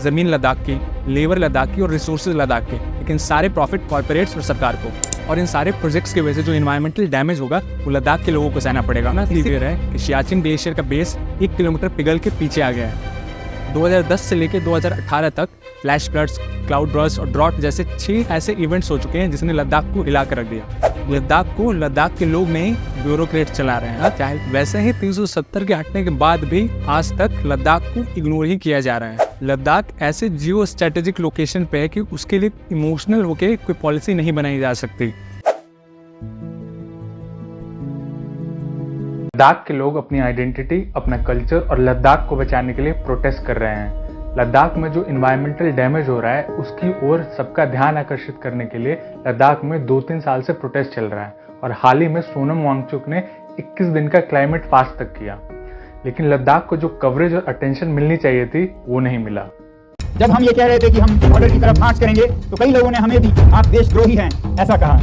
ज़मीन लद्दाख की, लेबर लद्दाख की और रिसोर्सेज लद्दाख के, लेकिन सारे प्रॉफिट कॉर्पोरेट्स और सरकार को। और इन सारे प्रोजेक्ट्स की वजह से जो इन्वायरमेंटल डैमेज होगा वो लद्दाख के लोगों को सहना पड़ेगा। ना क्लियर है कि सियाचिन ग्लेशियर का बेस 1 किलोमीटर पिघल के पीछे आ गया है। 2010 से लेकर 2018 तक फ्लैश फ्लड्स, क्लाउड बर्स्ट और ड्रॉट जैसे 6 ऐसे इवेंट्स हो चुके हैं जिसने लद्दाख को हिला कर रख दिया। लद्दाख के लोग नहीं ब्यूरोक्रेट चला रहे हैं। चाहे वैसे ही 370 के हटने के बाद भी आज तक लद्दाख को इग्नोर ही किया जा रहा है। लद्दाख ऐसे जियो स्ट्रेटेजिक लोकेशन पे है कि उसके लिए इमोशनल होके कोई पॉलिसी नहीं बनाई जा सकती। लद्दाख के लोग अपनी आइडेंटिटी, अपना कल्चर और लद्दाख को बचाने के लिए प्रोटेस्ट कर रहे हैं। लद्दाख में जो इन्वायरमेंटल डैमेज हो रहा है उसकी ओर सबका ध्यान आकर्षित करने के लिए लद्दाख में 2-3 साल से प्रोटेस्ट चल रहा है और हाल ही में सोनम वांगचुक ने 21 दिन का क्लाइमेट फास्ट तक किया। लेकिन लद्दाख को जो कवरेज और अटेंशन मिलनी चाहिए थी वो नहीं मिला। जब हम ये कह रहे थे कि हम बॉर्डर की तरफ मार्च करेंगे तो कई लोगों ने हमें भी आप देशद्रोही हैं ऐसा कहा।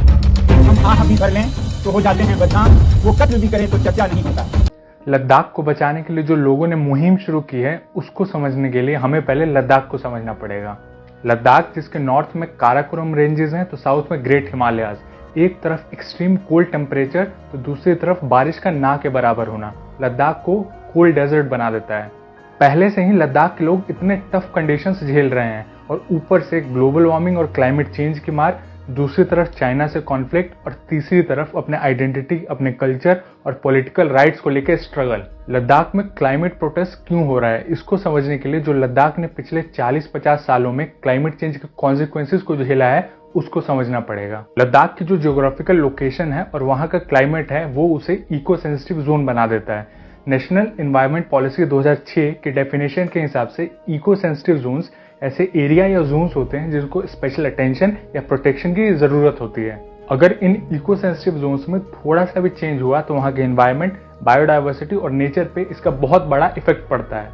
हम आह भी भर लें तो हो जाते हैं बदनाम, वो कत्ल भी करें तो चर्चा नहीं होता। लद्दाख को बचाने के लिए जो लोगों ने मुहिम शुरू की है उसको समझने के लिए हमें पहले लद्दाख को समझना पड़ेगा। लद्दाख जिसके नॉर्थ में काराकोरम रेंजेस हैं तो साउथ में ग्रेट हिमालयाज, एक तरफ एक्सट्रीम कोल्ड टेम्परेचर तो दूसरी तरफ बारिश का ना के बराबर होना लद्दाख को कोल्ड डेजर्ट बना देता है। पहले से ही लद्दाख के लोग इतने टफ कंडीशंस झेल रहे हैं और ऊपर से ग्लोबल वार्मिंग और क्लाइमेट चेंज की मार, दूसरी तरफ चाइना से कॉन्फ्लिक्ट और तीसरी तरफ अपने आइडेंटिटी, अपने कल्चर और पॉलिटिकल राइट्स को लेकर स्ट्रगल। लद्दाख में क्लाइमेट प्रोटेस्ट क्यों हो रहा है इसको समझने के लिए जो लद्दाख ने पिछले 40-50 सालों में क्लाइमेट चेंज के कॉन्सिक्वेंसेस को झेला है उसको समझना पड़ेगा। लद्दाख की जो जियोग्राफिकल लोकेशन है और वहां का क्लाइमेट है वो उसे इको सेंसिटिव जोन बना देता है। नेशनल एनवायरमेंट पॉलिसी 2006 के डेफिनेशन के हिसाब से इको सेंसिटिव जोन्स ऐसे एरिया या जोन्स होते हैं जिनको स्पेशल अटेंशन या प्रोटेक्शन की जरूरत होती है। अगर इन इको सेंसिटिव जोन्स में थोड़ा सा भी चेंज हुआ तो वहां के एनवायरनमेंट, बायोडाइवर्सिटी और नेचर पे इसका बहुत बड़ा इफेक्ट पड़ता है।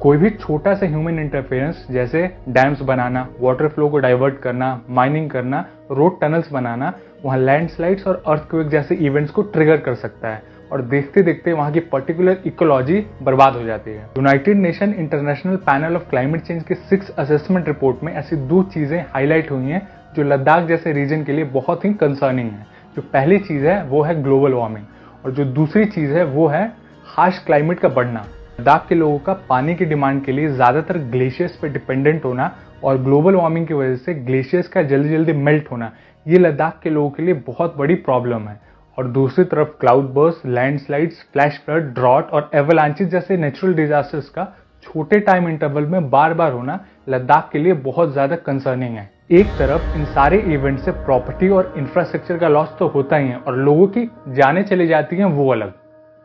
कोई भी छोटा सा ह्यूमन इंटरफेरेंस जैसे डैम्स बनाना, वाटर फ्लो को डाइवर्ट करना, माइनिंग करना, रोड टनल्स बनाना वहां लैंडस्लाइड्स और अर्थक्वेक जैसे इवेंट्स को ट्रिगर कर सकता है और देखते देखते वहां की पर्टिकुलर इकोलॉजी बर्बाद हो जाती है। United nation international panel of climate change के 6 असेसमेंट रिपोर्ट में ऐसी 2 चीजें हाईलाइट हुई हैं जो लद्दाख जैसे रीजन के लिए बहुत ही कंसर्निंग है। जो पहली चीज है वो है ग्लोबल वार्मिंग और जो दूसरी चीज है वो है हार्श क्लाइमेट का बढ़ना। लद्दाख के लोगों का पानी की डिमांड के लिए ज्यादातर ग्लेशियर्स पर डिपेंडेंट होना और ग्लोबल वार्मिंग की वजह से ग्लेशियर्स का जल्दी जल्दी मेल्ट होना, ये लद्दाख के लोगों के लिए बहुत बड़ी प्रॉब्लम है। और दूसरी तरफ cloud burst, landslides, flash flood, drought और एवलांचेस जैसे नेचुरल डिजास्टर्स का छोटे टाइम इंटरवल में बार बार होना लद्दाख के लिए बहुत ज्यादा कंसर्निंग है। एक तरफ इन सारे इवेंट से प्रॉपर्टी और इंफ्रास्ट्रक्चर का लॉस तो होता ही है और लोगों की जानें चली जाती हैं वो अलग।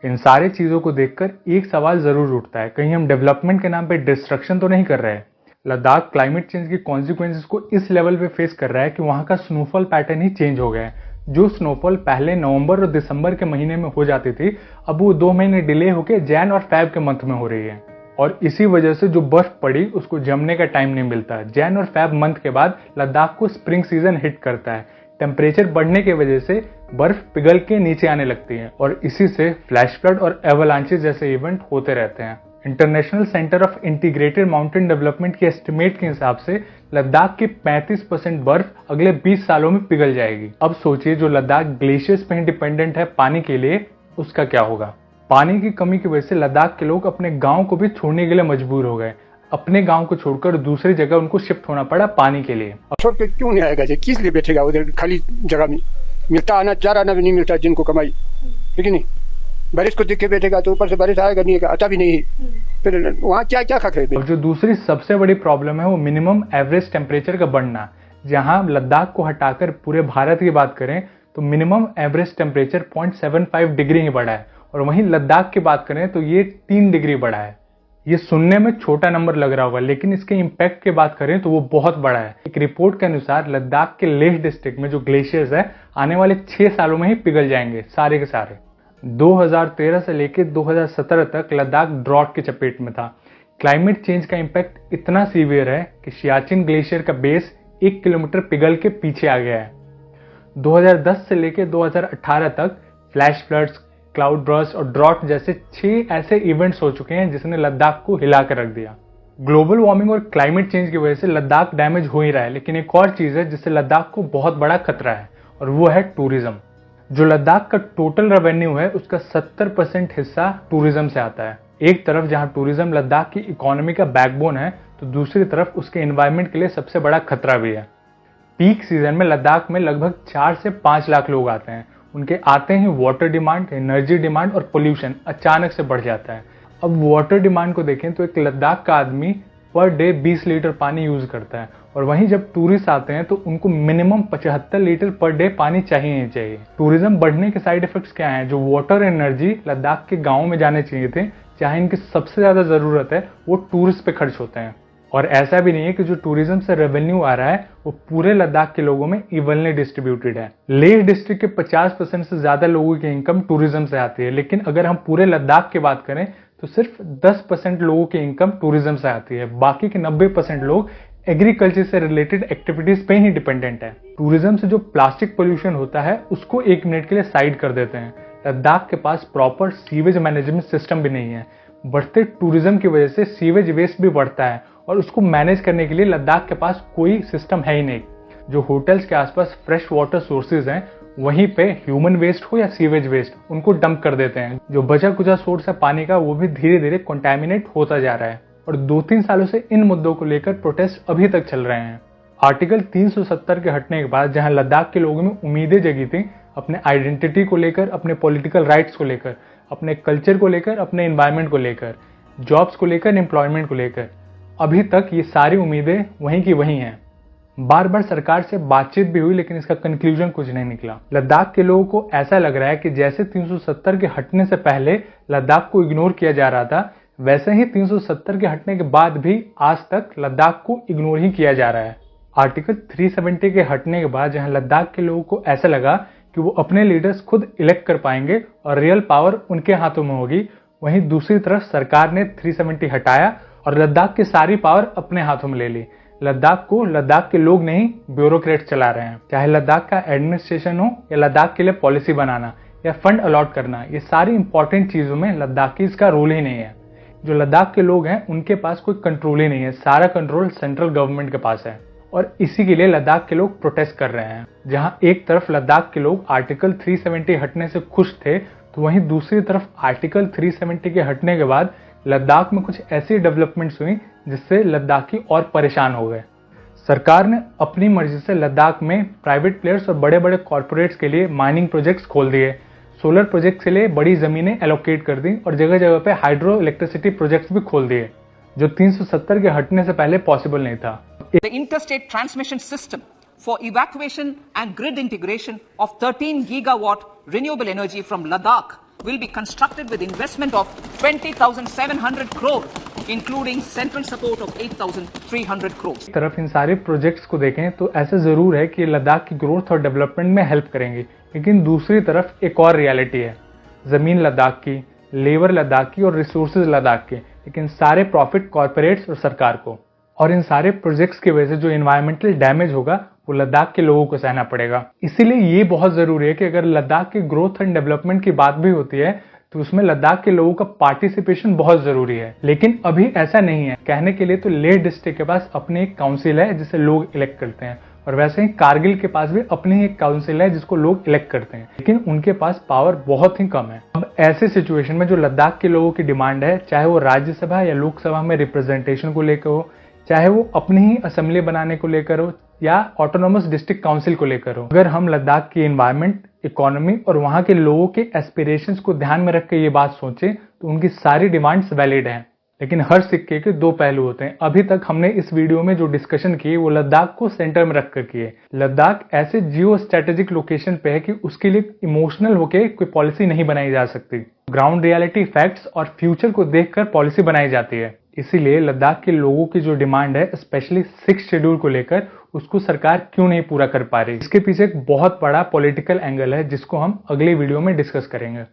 इन सारे चीजों को देखकर एक सवाल जरूर उठता है, कहीं हम डेवलपमेंट के नाम पे डिस्ट्रक्शन तो नहीं कर रहे हैं। लद्दाख क्लाइमेट चेंज की कॉन्सिक्वेंसेस को इस लेवल पे फेस कर रहा है कि वहां का स्नोफॉल पैटर्न ही चेंज हो गया है। जो स्नोफॉल पहले नवंबर और दिसंबर के महीने में हो जाती थी अब वो 2 महीने डिले होकर जैन और फेब के मंथ में हो रही है और इसी वजह से जो बर्फ पड़ी उसको जमने का टाइम नहीं मिलता। जैन और फेब मंथ के बाद लद्दाख को स्प्रिंग सीजन हिट करता है। टेम्परेचर बढ़ने की वजह से बर्फ पिघल के नीचे आने लगती है और इसी से फ्लैश फ्लड और एवलांचेस जैसे इवेंट होते रहते हैं। International centre of integrated mountain development की एस्टिमेट के हिसाब से लद्दाख की 35% बर्फ अगले 20 सालों में पिघल जाएगी। अब सोचिए जो लद्दाख ग्लेशियर्स पे ही डिपेंडेंट है पानी के लिए, उसका क्या होगा। पानी की कमी की वजह से लद्दाख के लोग अपने गांव को भी छोड़ने के लिए मजबूर हो गए। अपने गांव को छोड़कर दूसरी जगह उनको शिफ्ट होना पड़ा पानी के लिए। छोड़ के क्यों नहीं आएगा, किस लिए बैठेगा उधर खाली जगह में। मिलता आना, चार आना भी नहीं मिलता जिनको कमाई, ठीक है नहीं। बारिश को देख के बैठेगा तो ऊपर से बारिश आएगा नहीं, आता भी नहीं, फिर वहाँ क्या क्या खा खाए। और जो दूसरी सबसे बड़ी प्रॉब्लम है वो मिनिमम एवरेज टेम्परेचर का बढ़ना। जहां लद्दाख को हटाकर पूरे भारत की बात करें तो मिनिमम एवरेज टेम्परेचर 0.75 डिग्री ही बढ़ा है और वहीं लद्दाख की बात करें तो ये 3 डिग्री बढ़ा है। ये सुनने में छोटा नंबर लग रहा होगा लेकिन इसके इम्पैक्ट की बात करें तो वो बहुत बड़ा है। एक रिपोर्ट के अनुसार लद्दाख के लेह डिस्ट्रिक्ट में जो ग्लेशियर्स है आने वाले 6 सालों में ही पिघल जाएंगे सारे के सारे। 2013 से लेकर 2017 तक लद्दाख ड्रॉट की चपेट में था। क्लाइमेट चेंज का इम्पैक्ट इतना सीवियर है कि सियाचिन ग्लेशियर का बेस 1 किलोमीटर पिघल के पीछे आ गया है। 2010 से लेकर 2018 तक फ्लैश फ्लड्स, क्लाउड बर्स्ट और ड्रॉट जैसे 6 ऐसे इवेंट्स हो चुके हैं जिसने लद्दाख को हिला कर रख दिया। ग्लोबल वार्मिंग और क्लाइमेट चेंज की वजह से लद्दाख डैमेज हो ही रहा है, लेकिन एक और चीज़ है जिससे लद्दाख को बहुत बड़ा खतरा है और वो है टूरिज्म। जो लद्दाख का टोटल रेवेन्यू है उसका 70% हिस्सा टूरिज्म से आता है। एक तरफ जहां टूरिज्म लद्दाख की इकोनॉमी का बैकबोन है तो दूसरी तरफ उसके एनवायरनमेंट के लिए सबसे बड़ा खतरा भी है। पीक सीजन में लद्दाख में लगभग 4 से 5 लाख लोग आते हैं। उनके आते ही वाटर डिमांड, एनर्जी डिमांड और पोल्यूशन अचानक से बढ़ जाता है। अब वाटर डिमांड को देखें तो एक लद्दाख का आदमी पर डे 20 लीटर पानी यूज करता है और वहीं जब टूरिस्ट आते हैं तो उनको मिनिमम 75 लीटर पर डे पानी चाहिए ही चाहिए। टूरिज्म बढ़ने के साइड इफेक्ट्स क्या हैं? जो वाटर एनर्जी लद्दाख के गाँव में जाने चाहिए थे, जहाँ इनकी सबसे ज्यादा जरूरत है, वो टूरिस्ट पे खर्च होते हैं। और ऐसा भी नहीं है कि जो टूरिज्म से रेवेन्यू आ रहा है वो पूरे लद्दाख के लोगों में इवनली डिस्ट्रीब्यूटेड है। लेह डिस्ट्रिक्ट के 50% से ज्यादा लोगों की इनकम टूरिज्म से आती है, लेकिन अगर हम पूरे लद्दाख की बात करें तो सिर्फ 10% लोगों की इनकम टूरिज्म से आती है। बाकी के 90% लोग एग्रीकल्चर से रिलेटेड एक्टिविटीज पे ही डिपेंडेंट है। टूरिज्म से जो प्लास्टिक पोल्यूशन होता है उसको 1 मिनट के लिए साइड कर देते हैं। लद्दाख के पास प्रॉपर सीवेज मैनेजमेंट सिस्टम भी नहीं है। बढ़ते टूरिज्म की वजह से सीवेज वेस्ट भी बढ़ता है और उसको मैनेज करने के लिए लद्दाख के पास कोई सिस्टम है ही नहीं। जो होटल्स के आसपास फ्रेश वाटर सोर्सेज हैं वहीं पे ह्यूमन वेस्ट हो या सीवेज वेस्ट उनको डंप कर देते हैं। जो बचा कुचा सोर्स है पानी का वो भी धीरे धीरे कंटामिनेट होता जा रहा है और 2-3 सालों से इन मुद्दों को लेकर प्रोटेस्ट अभी तक चल रहे हैं। आर्टिकल 370 के हटने के बाद जहां लद्दाख के लोगों में उम्मीदें जगी थी अपने आइडेंटिटी को लेकर, अपने पॉलिटिकल राइट्स को लेकर, अपने कल्चर को लेकर, अपने एनवायरनमेंट को लेकर, जॉब्स को लेकर, एम्प्लॉयमेंट को लेकर, अभी तक ये सारी उम्मीदें वहीं की वहीं हैं। बार बार सरकार से बातचीत भी हुई लेकिन इसका कंक्लूजन कुछ नहीं निकला। लद्दाख के लोगों को ऐसा लग रहा है कि जैसे 370 के हटने से पहले लद्दाख को इग्नोर किया जा रहा था, वैसे ही 370 के हटने के बाद भी आज तक लद्दाख को इग्नोर ही किया जा रहा है। आर्टिकल 370 के हटने के बाद जहां लद्दाख के लोगों को ऐसा लगा कि वो अपने लीडर्स खुद इलेक्ट कर पाएंगे और रियल पावर उनके हाथों में होगी, वहीं दूसरी तरफ सरकार ने 370 हटाया और लद्दाख की सारी पावर अपने हाथों में ले ली। लद्दाख को लद्दाख के लोग नहीं, ब्यूरोक्रेट चला रहे हैं। चाहे लद्दाख का एडमिनिस्ट्रेशन हो या लद्दाख के लिए पॉलिसी बनाना या फंड अलॉट करना, ये सारी इंपॉर्टेंट चीजों में लद्दाखीज का रोल ही नहीं है। जो लद्दाख के लोग हैं उनके पास कोई कंट्रोल ही नहीं है। सारा कंट्रोल सेंट्रल गवर्नमेंट के पास है और इसी के लिए लद्दाख के लोग प्रोटेस्ट कर रहे हैं। जहां एक तरफ लद्दाख के लोग आर्टिकल 370 हटने से खुश थे तो वहीं दूसरी तरफ आर्टिकल 370 के हटने के बाद लद्दाख में कुछ ऐसी डेवलपमेंट्स हुई जिससे लद्दाखी और परेशान हो गए। सरकार ने अपनी मर्जी से लद्दाख में प्राइवेट प्लेयर्स और बड़े बड़े कॉर्पोरेट्स के लिए माइनिंग प्रोजेक्ट्स खोल दिए, सोलर प्रोजेक्ट के लिए बड़ी जमीनें एलोकेट कर दी और जगह जगह पे हाइड्रो इलेक्ट्रिसिटी प्रोजेक्ट्स भी खोल दिए, जो 370 के हटने से पहले पॉसिबल नहीं था। The interstate transmission system for evacuation and grid integration of 13 gigawatt renewable energy from Ladakh will be constructed with investment of 20,700 crore, including central support of 8,300 crores. तरफ इन सारे प्रोजेक्ट्स को देखें तो ऐसा जरूर है कि लद्दाख की ग्रोथ और डेवलपमेंट में हेल्प करेंगे, लेकिन दूसरी तरफ एक और रियलिटी है। जमीन लद्दाख की, लेबर लद्दाख की और रिसोर्सेज लद्दाख के, लेकिन सारे प्रॉफिट कॉर्पोरेट्स और सरकार को। और इन सारे प्रोजेक्ट्स की वजह से जो एनवायरमेंटल डैमेज होगा वो लद्दाख के लोगों को सहना पड़ेगा। इसीलिए ये बहुत जरूरी है कि अगर लद्दाख की ग्रोथ एंड डेवलपमेंट की बात भी होती है तो उसमें लद्दाख के लोगों का पार्टिसिपेशन बहुत जरूरी है, लेकिन अभी ऐसा नहीं है। कहने के लिए तो लेह डिस्ट्रिक्ट के पास अपनी एक काउंसिल है जिसे लोग इलेक्ट करते हैं और वैसे ही कारगिल के पास भी अपनी एक काउंसिल है जिसको लोग इलेक्ट करते हैं, लेकिन उनके पास पावर बहुत ही कम है। अब ऐसे सिचुएशन में जो लद्दाख के लोगों की डिमांड है, चाहे वो राज्यसभा या लोकसभा में रिप्रेजेंटेशन को लेकर हो, चाहे वो अपनी ही असेंबली बनाने को लेकर हो या ऑटोनोमस डिस्ट्रिक्ट काउंसिल को लेकर हो, अगर हम लद्दाख की एनवायरनमेंट, इकोनॉमी और वहां के लोगों के एस्पिरेशंस को ध्यान में रख के ये बात सोचें तो उनकी सारी डिमांड्स वैलिड हैं। लेकिन हर सिक्के के 2 पहलू होते हैं। अभी तक हमने इस वीडियो में जो डिस्कशन किए वो लद्दाख को सेंटर में रखकर किए। लद्दाख ऐसे जियो स्ट्रेटेजिक लोकेशन पे है कि उसके लिए इमोशनल होके कोई पॉलिसी नहीं बनाई जा सकती। ग्राउंड रियलिटी, फैक्ट्स और फ्यूचर को देखकर पॉलिसी बनाई जाती है। इसीलिए लद्दाख के लोगों की जो डिमांड है, स्पेशली 6th शेड्यूल को लेकर, उसको सरकार क्यों नहीं पूरा कर पा रही, इसके पीछे एक बहुत बड़ा पॉलिटिकल एंगल है जिसको हम अगले वीडियो में डिस्कस करेंगे।